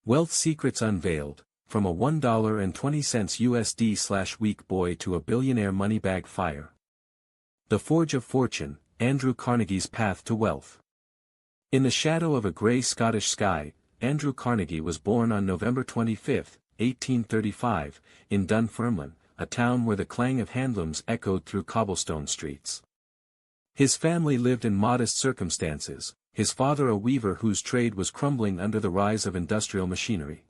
Wealth Secrets Unveiled, from a $1.20 USD/week boy to a billionaire moneybag fire. The Forge of Fortune, Andrew Carnegie's Path to Wealth. In the shadow of a grey Scottish sky, Andrew Carnegie was born on November 25, 1835, in Dunfermline, a town where the clang of handlooms echoed through cobblestone streets. His family lived in modest circumstances, his father a weaver whose trade was crumbling under the rise of industrial machinery.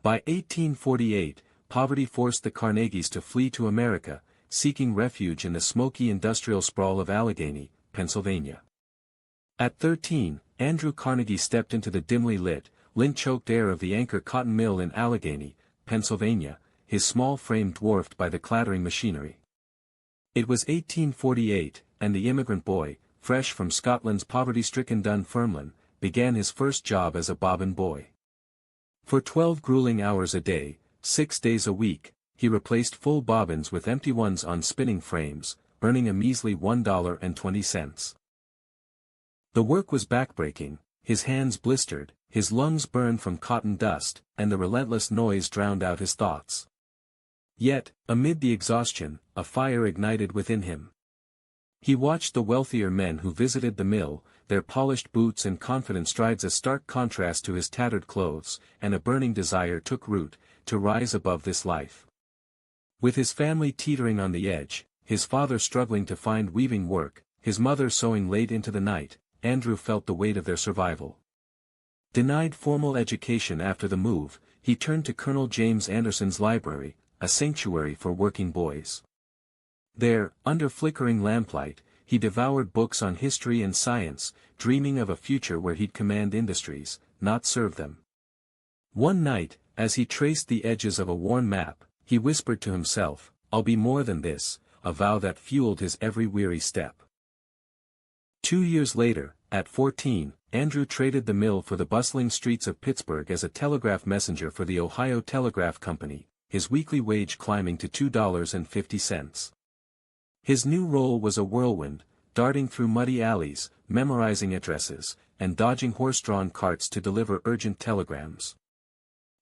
By 1848, poverty forced the Carnegies to flee to America, seeking refuge in the smoky industrial sprawl of Allegheny, Pennsylvania. At 13, Andrew Carnegie stepped into the dimly lit, lint-choked air of the Anchor cotton mill in Allegheny, Pennsylvania, his small frame dwarfed by the clattering machinery. It was 1848, and the immigrant boy, fresh from Scotland's poverty-stricken Dunfermline, began his first job as a bobbin boy. For 12 grueling hours a day, 6 days a week, he replaced full bobbins with empty ones on spinning frames, earning a measly $1.20. The work was backbreaking, his hands blistered, his lungs burned from cotton dust, and the relentless noise drowned out his thoughts. Yet, amid the exhaustion, a fire ignited within him. He watched the wealthier men who visited the mill, their polished boots and confident strides a stark contrast to his tattered clothes, and a burning desire took root, to rise above this life. With his family teetering on the edge, his father struggling to find weaving work, his mother sewing late into the night, Andrew felt the weight of their survival. Denied formal education after the move, he turned to Colonel James Anderson's library, a sanctuary for working boys. There, under flickering lamplight, he devoured books on history and science, dreaming of a future where he'd command industries, not serve them. One night, as he traced the edges of a worn map, he whispered to himself, "I'll be more than this," a vow that fueled his every weary step. 2 years later, at 14, Andrew traded the mill for the bustling streets of Pittsburgh as a telegraph messenger for the Ohio Telegraph Company, his weekly wage climbing to $2.50. His new role was a whirlwind, darting through muddy alleys, memorizing addresses, and dodging horse-drawn carts to deliver urgent telegrams.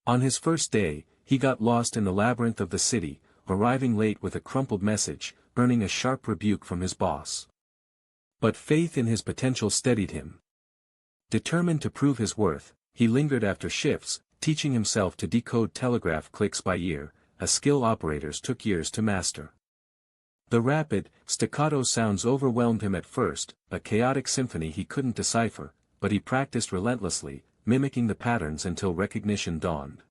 On his first day, he got lost in the labyrinth of the city, arriving late with a crumpled message, earning a sharp rebuke from his boss. But faith in his potential steadied him. Determined to prove his worth, he lingered after shifts, teaching himself to decode telegraph clicks by ear, a skill operators took years to master. The rapid, staccato sounds overwhelmed him at first, a chaotic symphony he couldn't decipher, but he practiced relentlessly, mimicking the patterns until recognition dawned.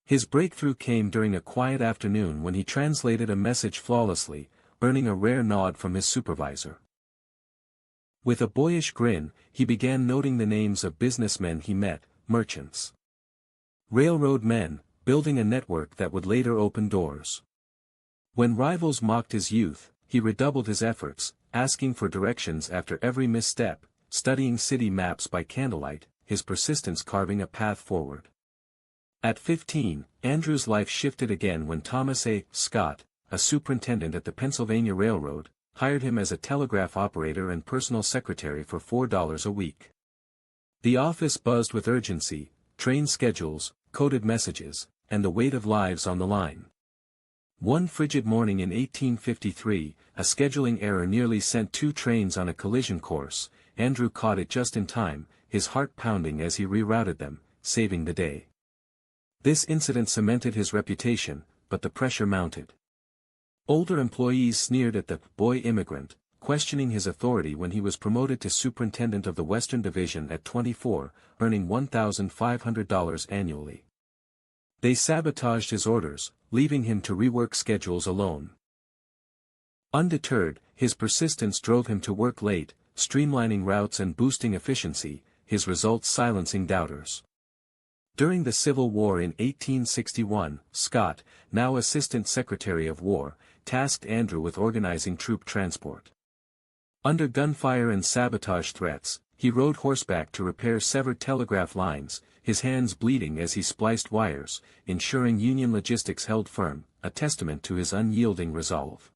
His breakthrough came during a quiet afternoon when he translated a message flawlessly, earning a rare nod from his supervisor. With a boyish grin, he began noting the names of businessmen he met, merchants, railroad men, building a network that would later open doors. When rivals mocked his youth, he redoubled his efforts, asking for directions after every misstep, studying city maps by candlelight, his persistence carving a path forward. At 15, Andrew's life shifted again when Thomas A. Scott, a superintendent at the Pennsylvania Railroad, hired him as a telegraph operator and personal secretary for $4 a week. The office buzzed with urgency, train schedules, coded messages, and the weight of lives on the line. One frigid morning in 1853, a scheduling error nearly sent 2 trains on a collision course. Andrew caught it just in time, his heart pounding as he rerouted them, saving the day. This incident cemented his reputation, but the pressure mounted. Older employees sneered at the boy immigrant, questioning his authority when he was promoted to superintendent of the Western Division at 24, earning $1,500 annually. They sabotaged his orders, leaving him to rework schedules alone. Undeterred, his persistence drove him to work late, streamlining routes and boosting efficiency, his results silencing doubters. During the Civil War in 1861, Scott, now Assistant Secretary of War, tasked Andrew with organizing troop transport. Under gunfire and sabotage threats, he rode horseback to repair severed telegraph lines, his hands bleeding as he spliced wires, ensuring Union logistics held firm, a testament to his unyielding resolve.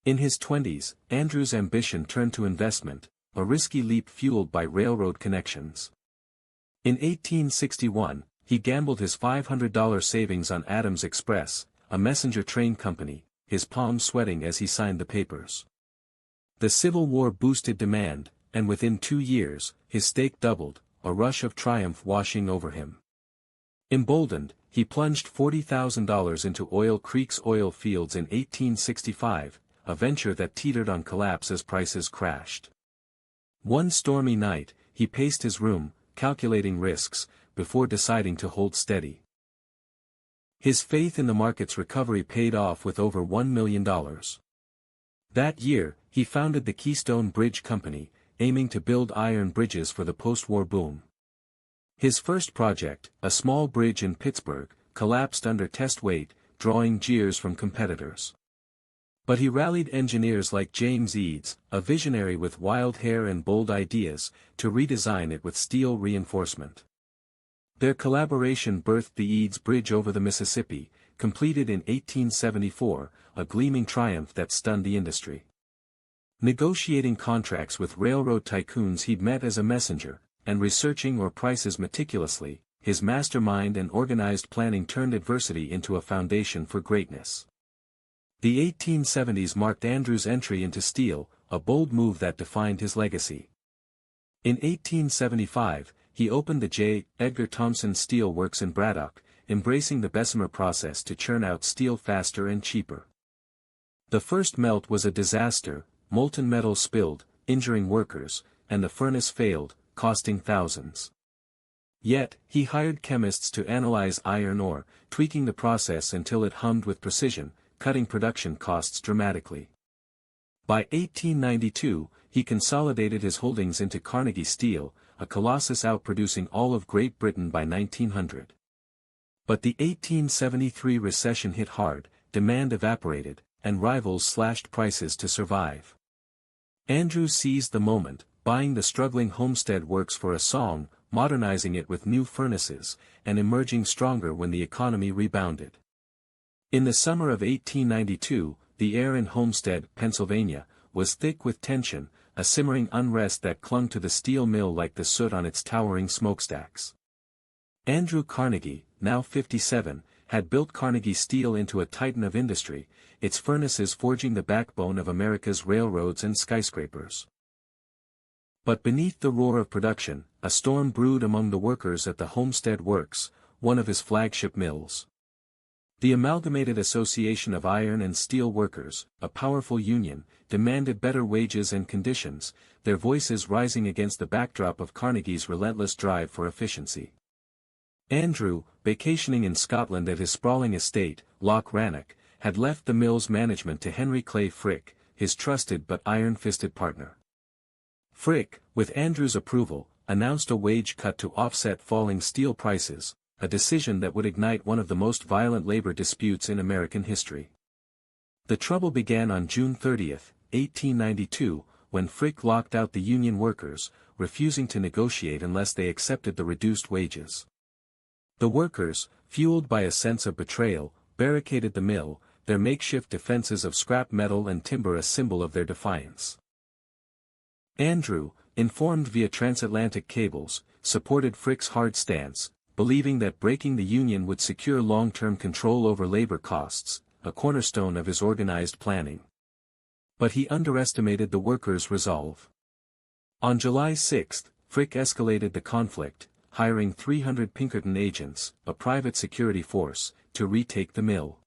In his 20s, Andrew's ambition turned to investment, a risky leap fueled by railroad connections. In 1861, he gambled his $500 savings on Adams Express, a messenger train company, his palms sweating as he signed the papers. The Civil War boosted demand, and within 2 years, his stake doubled, a rush of triumph washing over him. Emboldened, he plunged $40,000 into Oil Creek's oil fields in 1865, a venture that teetered on collapse as prices crashed. One stormy night, he paced his room, calculating risks, before deciding to hold steady. His faith in the market's recovery paid off with over $1 million. That year, he founded the Keystone Bridge Company, aiming to build iron bridges for the post-war boom. His first project, a small bridge in Pittsburgh, collapsed under test weight, drawing jeers from competitors. But he rallied engineers like James Eads, a visionary with wild hair and bold ideas, to redesign it with steel reinforcement. Their collaboration birthed the Eads Bridge over the Mississippi, completed in 1874, a gleaming triumph that stunned the industry. Negotiating contracts with railroad tycoons he'd met as a messenger, and researching their prices meticulously, his mastermind and organized planning turned adversity into a foundation for greatness. The 1870s marked Andrew's entry into steel, a bold move that defined his legacy. In 1875, he opened the J. Edgar Thomson Steel Works in Braddock, embracing the Bessemer process to churn out steel faster and cheaper. The first melt was a disaster, molten metal spilled, injuring workers, and the furnace failed, costing thousands. Yet, he hired chemists to analyze iron ore, tweaking the process until it hummed with precision, cutting production costs dramatically. By 1892, he consolidated his holdings into Carnegie Steel, a colossus outproducing all of Great Britain by 1900. But the 1873 recession hit hard, demand evaporated, and rivals slashed prices to survive. Andrew seized the moment, buying the struggling Homestead Works for a song, modernizing it with new furnaces, and emerging stronger when the economy rebounded. In the summer of 1892, the air in Homestead, Pennsylvania, was thick with tension, a simmering unrest that clung to the steel mill like the soot on its towering smokestacks. Andrew Carnegie, now 57, had built Carnegie Steel into a titan of industry, its furnaces forging the backbone of America's railroads and skyscrapers. But beneath the roar of production, a storm brewed among the workers at the Homestead Works, one of his flagship mills. The Amalgamated Association of Iron and Steel Workers, a powerful union, demanded better wages and conditions, their voices rising against the backdrop of Carnegie's relentless drive for efficiency. Andrew, vacationing in Scotland at his sprawling estate, Loch Rannoch, had left the mill's management to Henry Clay Frick, his trusted but iron-fisted partner. Frick, with Andrew's approval, announced a wage cut to offset falling steel prices, a decision that would ignite one of the most violent labor disputes in American history. The trouble began on June 30, 1892, when Frick locked out the union workers, refusing to negotiate unless they accepted the reduced wages. The workers, fueled by a sense of betrayal, barricaded the mill, their makeshift defenses of scrap metal and timber a symbol of their defiance. Andrew, informed via transatlantic cables, supported Frick's hard stance, believing that breaking the union would secure long-term control over labor costs, a cornerstone of his organized planning. But he underestimated the workers' resolve. On July 6, Frick escalated the conflict, hiring 300 Pinkerton agents, a private security force, to retake the mill.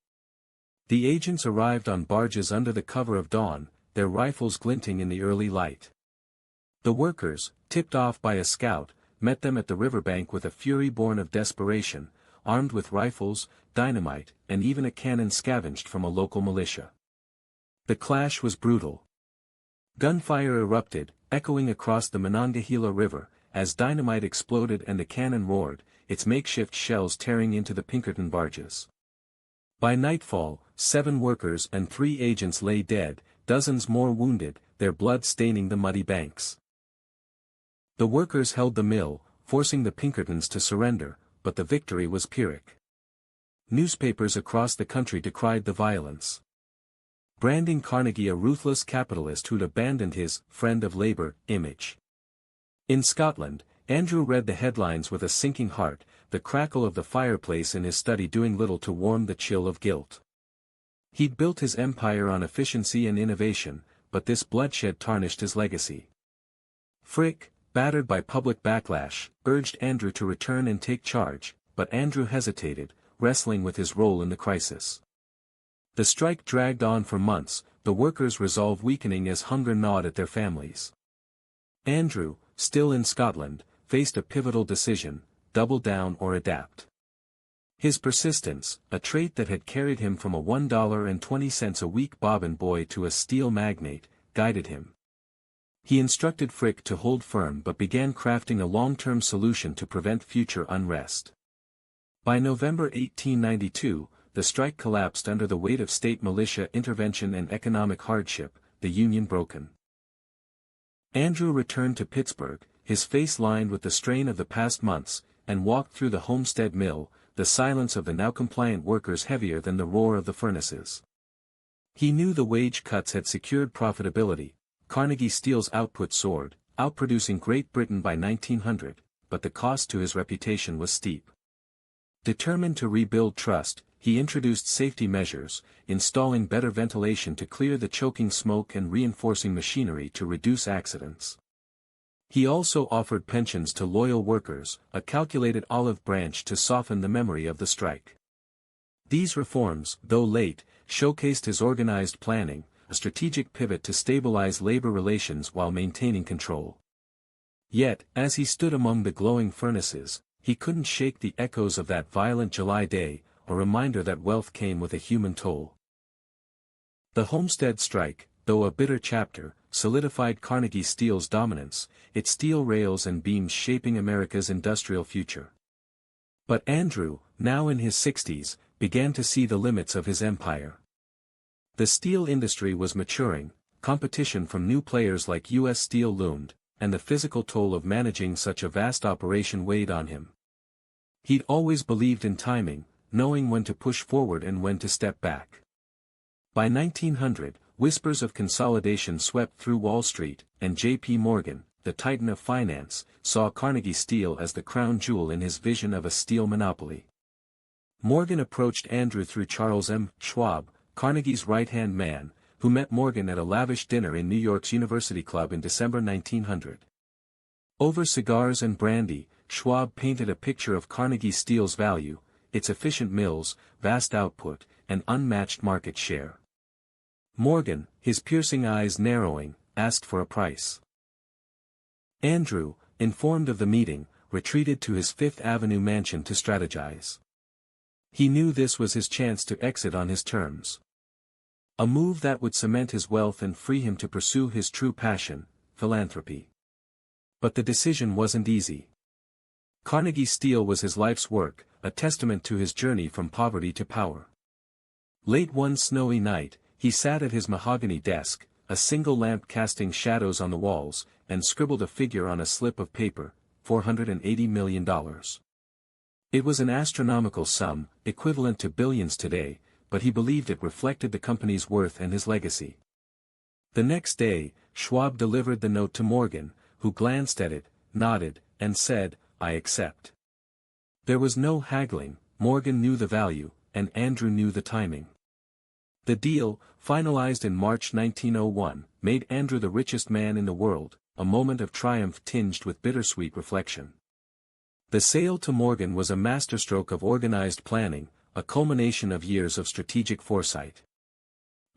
The agents arrived on barges under the cover of dawn, their rifles glinting in the early light. The workers, tipped off by a scout, met them at the riverbank with a fury born of desperation, armed with rifles, dynamite, and even a cannon scavenged from a local militia. The clash was brutal. Gunfire erupted, echoing across the Monongahela River, as dynamite exploded and the cannon roared, its makeshift shells tearing into the Pinkerton barges. By nightfall, 7 workers and 3 agents lay dead, dozens more wounded, their blood staining the muddy banks. The workers held the mill, forcing the Pinkertons to surrender, but the victory was Pyrrhic. Newspapers across the country decried the violence, branding Carnegie a ruthless capitalist who'd abandoned his friend of labor image. In Scotland, Andrew read the headlines with a sinking heart, the crackle of the fireplace in his study doing little to warm the chill of guilt. He'd built his empire on efficiency and innovation, but this bloodshed tarnished his legacy. Frick, battered by public backlash, urged Andrew to return and take charge, but Andrew hesitated, wrestling with his role in the crisis. The strike dragged on for months, the workers' resolve weakening as hunger gnawed at their families. Andrew, still in Scotland, faced a pivotal decision: double down or adapt. His persistence, a trait that had carried him from a $1.20 a week bobbin boy to a steel magnate, guided him. He instructed Frick to hold firm but began crafting a long-term solution to prevent future unrest. By November 1892, the strike collapsed under the weight of state militia intervention and economic hardship, the union broken. Andrew returned to Pittsburgh, his face lined with the strain of the past months, and walked through the Homestead Mill, the silence of the now compliant workers heavier than the roar of the furnaces. He knew the wage cuts had secured profitability. Carnegie Steel's output soared, outproducing Great Britain by 1900, but the cost to his reputation was steep. Determined to rebuild trust, he introduced safety measures, installing better ventilation to clear the choking smoke and reinforcing machinery to reduce accidents. He also offered pensions to loyal workers, a calculated olive branch to soften the memory of the strike. These reforms, though late, showcased his organized planning, a strategic pivot to stabilize labor relations while maintaining control. Yet, as he stood among the glowing furnaces, he couldn't shake the echoes of that violent July day, a reminder that wealth came with a human toll. The Homestead strike, though a bitter chapter, solidified Carnegie Steel's dominance, its steel rails and beams shaping America's industrial future. But Andrew, now in his 60s, began to see the limits of his empire. The steel industry was maturing, competition from new players like US Steel loomed, and the physical toll of managing such a vast operation weighed on him. He'd always believed in timing, knowing when to push forward and when to step back. By 1900, whispers of consolidation swept through Wall Street, and J.P. Morgan, the titan of finance, saw Carnegie Steel as the crown jewel in his vision of a steel monopoly. Morgan approached Andrew through Charles M. Schwab, Carnegie's right-hand man, who met Morgan at a lavish dinner in New York's University Club in December 1900. Over cigars and brandy, Schwab painted a picture of Carnegie Steel's value, its efficient mills, vast output, and unmatched market share. Morgan, his piercing eyes narrowing, asked for a price. Andrew, informed of the meeting, retreated to his Fifth Avenue mansion to strategize. He knew this was his chance to exit on his terms. A move that would cement his wealth and free him to pursue his true passion, philanthropy. But the decision wasn't easy. Carnegie Steel was his life's work, a testament to his journey from poverty to power. Late one snowy night, he sat at his mahogany desk, a single lamp casting shadows on the walls, and scribbled a figure on a slip of paper: $480 million. It was an astronomical sum, equivalent to billions today, but he believed it reflected the company's worth and his legacy. The next day, Schwab delivered the note to Morgan, who glanced at it, nodded, and said, "I accept." There was no haggling. Morgan knew the value, and Andrew knew the timing. The deal, finalized in March 1901, made Andrew the richest man in the world, a moment of triumph tinged with bittersweet reflection. The sale to Morgan was a masterstroke of organized planning, a culmination of years of strategic foresight.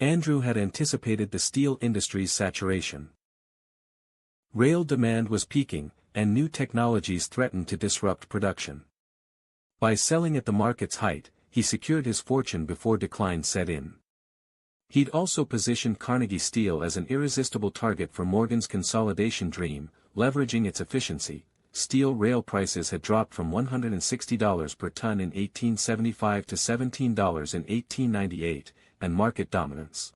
Andrew had anticipated the steel industry's saturation. Rail demand was peaking, and new technologies threatened to disrupt production. By selling at the market's height, he secured his fortune before decline set in. He'd also positioned Carnegie Steel as an irresistible target for Morgan's consolidation dream, leveraging its efficiency. Steel rail prices had dropped from $160 per ton in 1875 to $17 in 1898, and market dominance.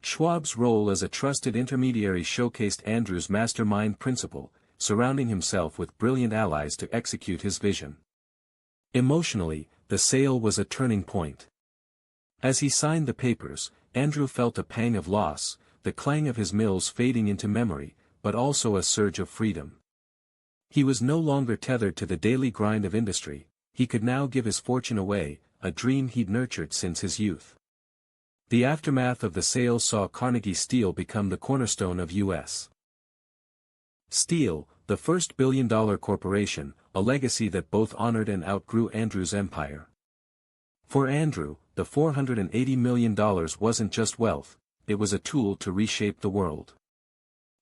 Schwab's role as a trusted intermediary showcased Andrew's mastermind principle, surrounding himself with brilliant allies to execute his vision. Emotionally, the sale was a turning point. As he signed the papers, Andrew felt a pang of loss, the clang of his mills fading into memory, but also a surge of freedom. He was no longer tethered to the daily grind of industry, he could now give his fortune away, a dream he'd nurtured since his youth. The aftermath of the sale saw Carnegie Steel become the cornerstone of U.S. Steel, the first billion-dollar corporation, a legacy that both honored and outgrew Andrew's empire. For Andrew, the $480 million wasn't just wealth, it was a tool to reshape the world.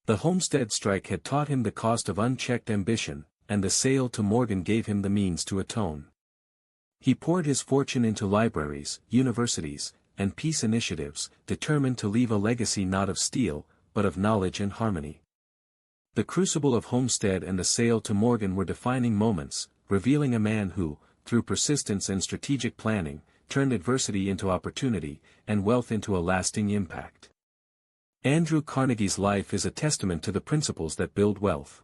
The Homestead strike had taught him the cost of unchecked ambition, and the sale to Morgan gave him the means to atone. He poured his fortune into libraries, universities, and peace initiatives, determined to leave a legacy not of steel, but of knowledge and harmony. The crucible of Homestead and the sale to Morgan were defining moments, revealing a man who, through persistence and strategic planning, turned adversity into opportunity, and wealth into a lasting impact. Andrew Carnegie's life is a testament to the principles that build wealth.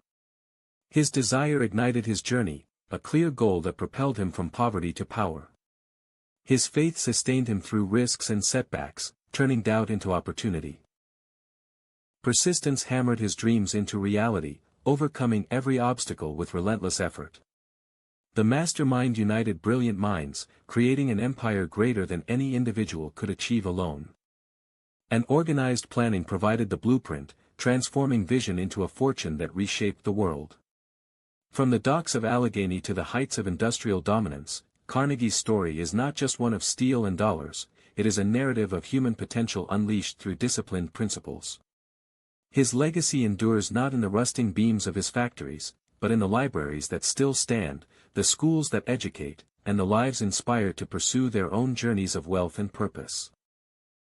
His desire ignited his journey, a clear goal that propelled him from poverty to power. His faith sustained him through risks and setbacks, turning doubt into opportunity. Persistence hammered his dreams into reality, overcoming every obstacle with relentless effort. The mastermind united brilliant minds, creating an empire greater than any individual could achieve alone. And organized planning provided the blueprint, transforming vision into a fortune that reshaped the world. From the docks of Allegheny to the heights of industrial dominance, Carnegie's story is not just one of steel and dollars, it is a narrative of human potential unleashed through disciplined principles. His legacy endures not in the rusting beams of his factories, but in the libraries that still stand, the schools that educate, and the lives inspired to pursue their own journeys of wealth and purpose.